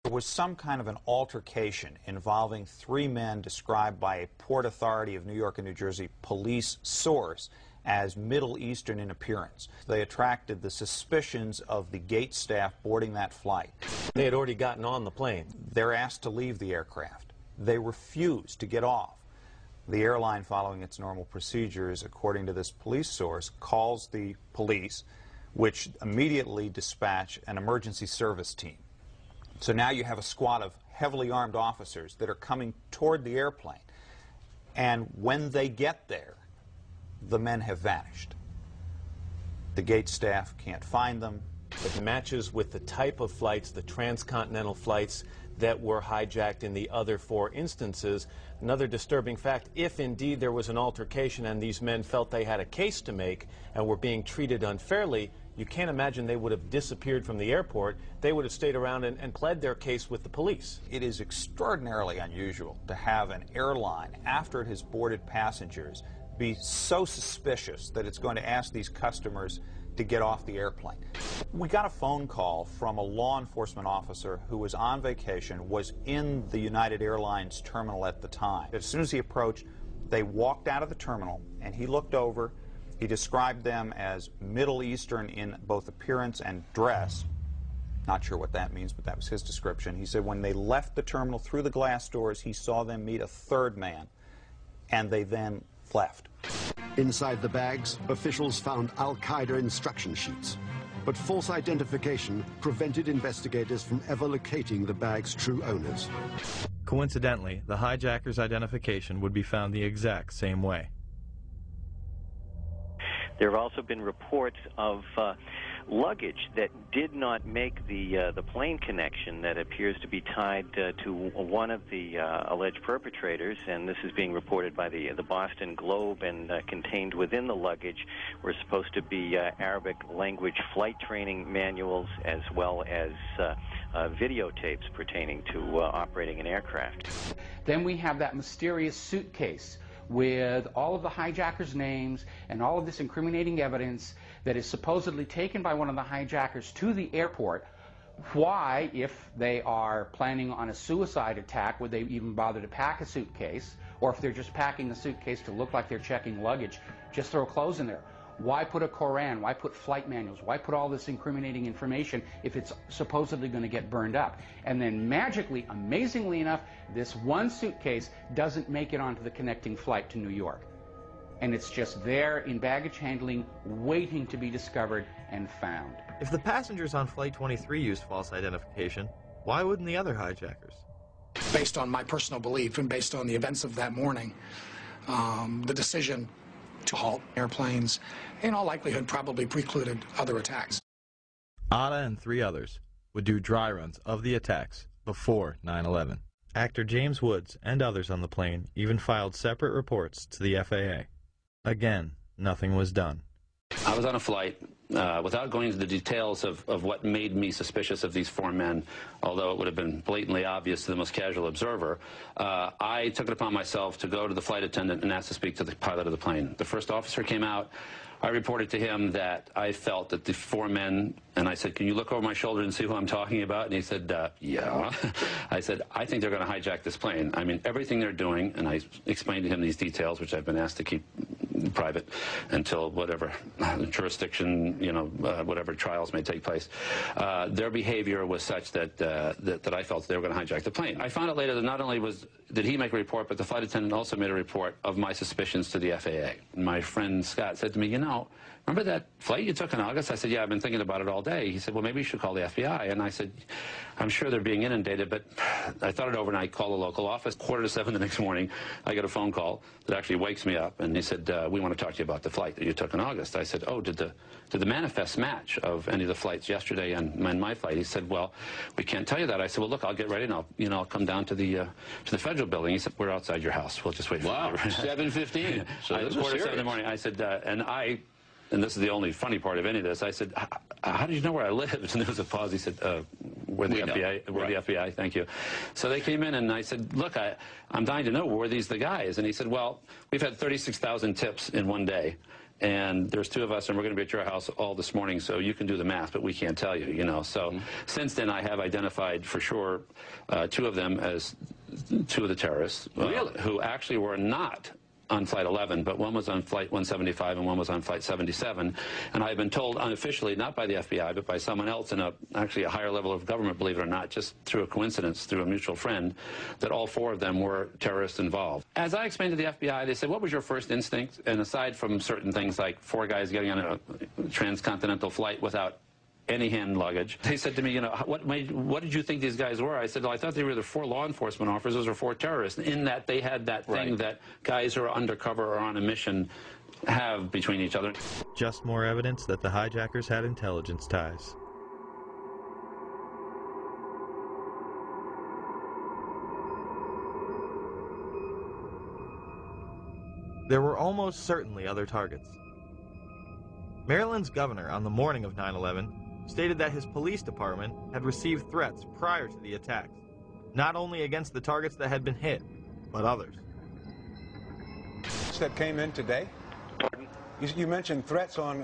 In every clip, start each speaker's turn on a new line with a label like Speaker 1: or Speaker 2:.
Speaker 1: There was some kind of an altercation involving three men described by a Port Authority of New York and New Jersey police source as Middle Eastern in appearance. They attracted the suspicions of the gate staff boarding that flight.
Speaker 2: They had already gotten on the plane.
Speaker 1: They're asked to leave the aircraft. They refuse to get off. The airline, following its normal procedures, according to this police source, calls the police, which immediately dispatch an emergency service team. So now you have a squad of heavily armed officers that are coming toward the airplane. And when they get there, the men have vanished. The gate staff can't find them.
Speaker 2: It matches with the type of flights, the transcontinental flights that were hijacked in the other four instances. Another disturbing fact, if indeed there was an altercation and these men felt they had a case to make and were being treated unfairly, you can't imagine they would have disappeared from the airport. They would have stayed around and pled their case with the police.
Speaker 1: It is extraordinarily unusual to have an airline, after it has boarded passengers, be so suspicious that it's going to ask these customers to get off the airplane. We got a phone call from a law enforcement officer who was on vacation, was in the United Airlines terminal at the time. As soon as he approached, they walked out of the terminal, and he looked over. He described them as Middle Eastern in both appearance and dress. Not sure what that means, but that was his description. He said when they left the terminal through the glass doors, he saw them meet a third man, and they then left.
Speaker 3: Inside the bags, officials found Al-Qaeda instruction sheets, but false identification prevented investigators from ever locating the bag's true owners.
Speaker 4: Coincidentally, the hijacker's identification would be found the exact same way.
Speaker 5: There have also been reports of luggage that did not make the plane connection that appears to be tied to one of the alleged perpetrators, and this is being reported by the Boston Globe, and contained within the luggage were supposed to be Arabic language flight training manuals as well as videotapes pertaining to operating an aircraft.
Speaker 6: Then we have that mysterious suitcase with all of the hijackers' names and all of this incriminating evidence that is supposedly taken by one of the hijackers to the airport. Why, if they are planning on a suicide attack, would they even bother to pack a suitcase? Or if they're just packing a suitcase to look like they're checking luggage, just throw clothes in there. Why put a Koran? Why put flight manuals? Why put all this incriminating information if it's supposedly going to get burned up? And then magically, amazingly enough, this one suitcase doesn't make it onto the connecting flight to New York. And it's just there in baggage handling, waiting to be discovered and found.
Speaker 4: If the passengers on Flight 23 used false identification, why wouldn't the other hijackers?
Speaker 7: Based on my personal belief and based on the events of that morning, the decision to halt airplanes, in all likelihood, probably precluded other attacks.
Speaker 4: Atta and three others would do dry runs of the attacks before 9/11. Actor James Woods and others on the plane even filed separate reports to the FAA. Again, nothing was done.
Speaker 8: I was on a flight, without going into the details of what made me suspicious of these four men, although it would have been blatantly obvious to the most casual observer, I took it upon myself to go to the flight attendant and ask to speak to the pilot of the plane. The first officer came out. I reported to him that I felt that the four men, and I said, can you look over my shoulder and see who I'm talking about? And he said, yeah. I said, I think they're going to hijack this plane. I mean, everything they're doing, and I explained to him these details, which I've been asked to keep private until whatever jurisdiction, whatever trials may take place. Their behavior was such that I felt they were going to hijack the plane. I found out later that not only did he make a report, but the flight attendant also made a report of my suspicions to the FAA. My friend Scott said to me, remember that flight you took in August? I said, yeah, I've been thinking about it all day. He said, well, maybe you should call the FBI. And I said, I'm sure they're being inundated, but I thought it over, and I called the local office. 6:45 the next morning, I get a phone call that actually wakes me up, and he said, we want to talk to you about the flight that you took in August. I said, oh, did the manifest match of any of the flights yesterday and my flight? He said, well, we can't tell you that. I said, well, look, I'll get ready, and I'll come down to the federal building. He said, we're outside your house. We'll just wait for you.
Speaker 9: Wow, 7:15. So
Speaker 8: it was 6:45 in the morning. I said, and this is the only funny part of any of this, I said, how did you know where I lived? And there was a pause. He said, we're the FBI. We're the FBI, thank you. So they came in, and I said, look, I'm dying to know, were these the guys? And he said, well, we've had 36,000 tips in one day, and there's 2 of us, and we're going to be at your house all this morning, so you can do the math, but we can't tell you, you know. So since then, I have identified for sure 2 of them as 2 of the terrorists, who actually were not on Flight 11, but one was on Flight 175 and one was on Flight 77. And I've been told unofficially, not by the FBI, but by someone else in actually a higher level of government, believe it or not, just through a coincidence, through a mutual friend, that all 4 of them were terrorists involved. As I explained to the FBI, they said, what was your first instinct? And aside from certain things like 4 guys getting on a transcontinental flight without any hand luggage, they said to me, you know, what did you think these guys were? I said, well, I thought they were either 4 law enforcement officers or 4 terrorists, in that they had that thing that guys who are undercover or on a mission have between each other.
Speaker 4: Just more evidence that the hijackers had intelligence ties. There were almost certainly other targets. Maryland's governor, on the morning of 9/11, stated that his police department had received threats prior to the attacks, not only against the targets that had been hit, but others.
Speaker 10: That came in today?
Speaker 5: Pardon?
Speaker 10: You mentioned threats on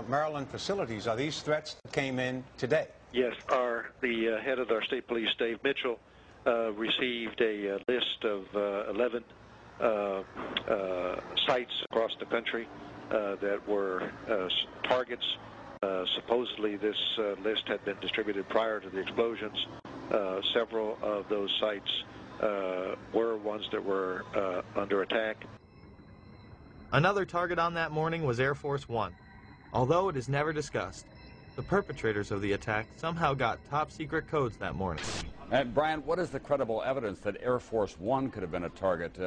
Speaker 10: Maryland facilities. Are these threats that came in today?
Speaker 11: Yes. The head of our state police, Dave Mitchell, received a list of 11 sites across the country that were targets. Supposedly this list had been distributed prior to the explosions. Several of those sites were ones that were under attack.
Speaker 4: Another target on that morning was Air Force One. Although it is never discussed, the perpetrators of the attack somehow got top-secret codes that morning.
Speaker 12: Brian, what is the credible evidence that Air Force One could have been a target?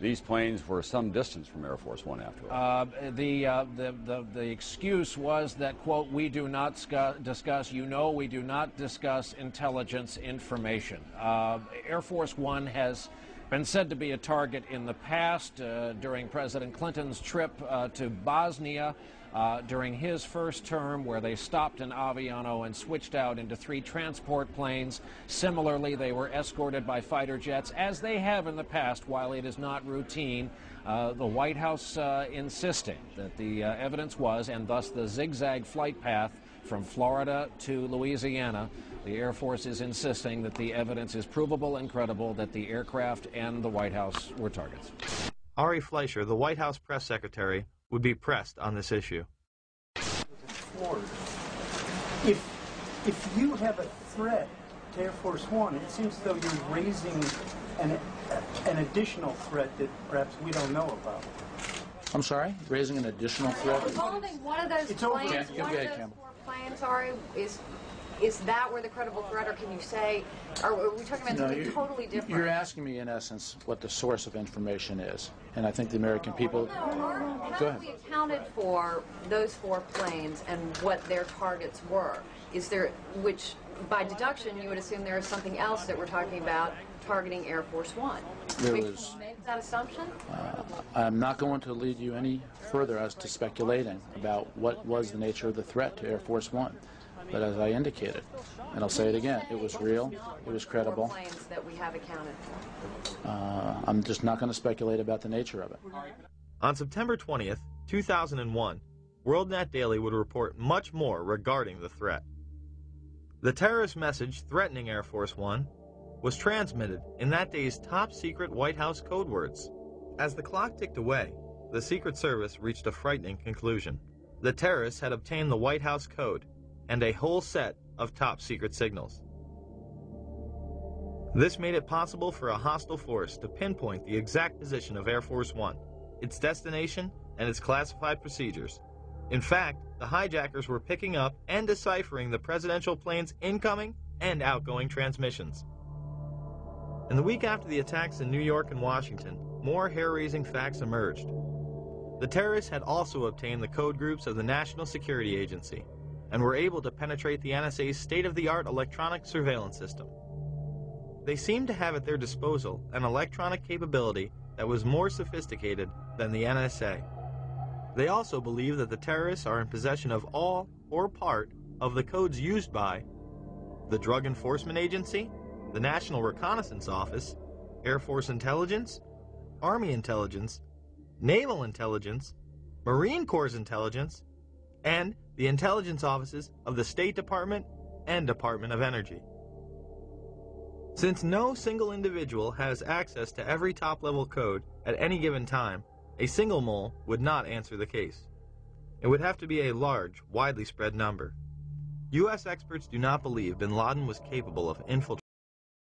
Speaker 12: These planes were some distance from Air Force One, after all.
Speaker 13: The excuse was that, quote, we do not discuss, we do not discuss intelligence information. Air Force One has been said to be a target in the past during President Clinton's trip to Bosnia during his first term, where they stopped in Aviano and switched out into 3 transport planes. Similarly, they were escorted by fighter jets, as they have in the past, while it is not routine. The White House insisting that the evidence was, and thus the zigzag flight path from Florida to Louisiana, the Air Force is insisting that the evidence is provable and credible that the aircraft and the White House were targets.
Speaker 4: Ari Fleischer, the White House press secretary, would be pressed on this issue.
Speaker 14: If you have a threat to Air Force One, it seems as though you're raising an additional threat that perhaps we don't know about.
Speaker 6: I'm sorry? Raising an additional threat?
Speaker 15: Involving one of those planes, one of those 4 planes, Ari, is that where the credible threat, or can you say, are we talking about something totally different?
Speaker 6: You're asking me, in essence, what the source of information is. And I think the American people...
Speaker 15: Go ahead. We accounted for those 4 planes and what their targets were. Is there, which by deduction, you would assume there is something else that we're talking about targeting Air Force One.
Speaker 6: There was...
Speaker 15: Can you make that assumption?
Speaker 6: I'm not going to lead you any further as to speculating about what was the nature of the threat to Air Force One. But as I indicated, and I'll say it again, it was real, it was credible.
Speaker 15: Planes that we have accounted for.
Speaker 6: I'm just not going to speculate about the nature of it.
Speaker 4: On September 20th, 2001, WorldNet Daily would report much more regarding the threat. The terrorist message threatening Air Force One was transmitted in that day's top-secret White House code words. As the clock ticked away, the Secret Service reached a frightening conclusion. The terrorists had obtained the White House code and a whole set of top-secret signals. This made it possible for a hostile force to pinpoint the exact position of Air Force One, its destination, and its classified procedures. In fact, the hijackers were picking up and deciphering the presidential plane's incoming and outgoing transmissions. In the week after the attacks in New York and Washington, more hair-raising facts emerged. The terrorists had also obtained the code groups of the National Security Agency and were able to penetrate the NSA's state-of-the-art electronic surveillance system. They seemed to have at their disposal an electronic capability that was more sophisticated than the NSA. They also believe that the terrorists are in possession of all or part of the codes used by the Drug Enforcement Agency, the National Reconnaissance Office, Air Force Intelligence, Army Intelligence, Naval Intelligence, Marine Corps' intelligence, and the intelligence offices of the State Department and Department of Energy. Since no single individual has access to every top-level code at any given time, a single mole would not answer the case. It would have to be a large, widely spread number. U.S. experts do not believe bin Laden was capable of infiltrating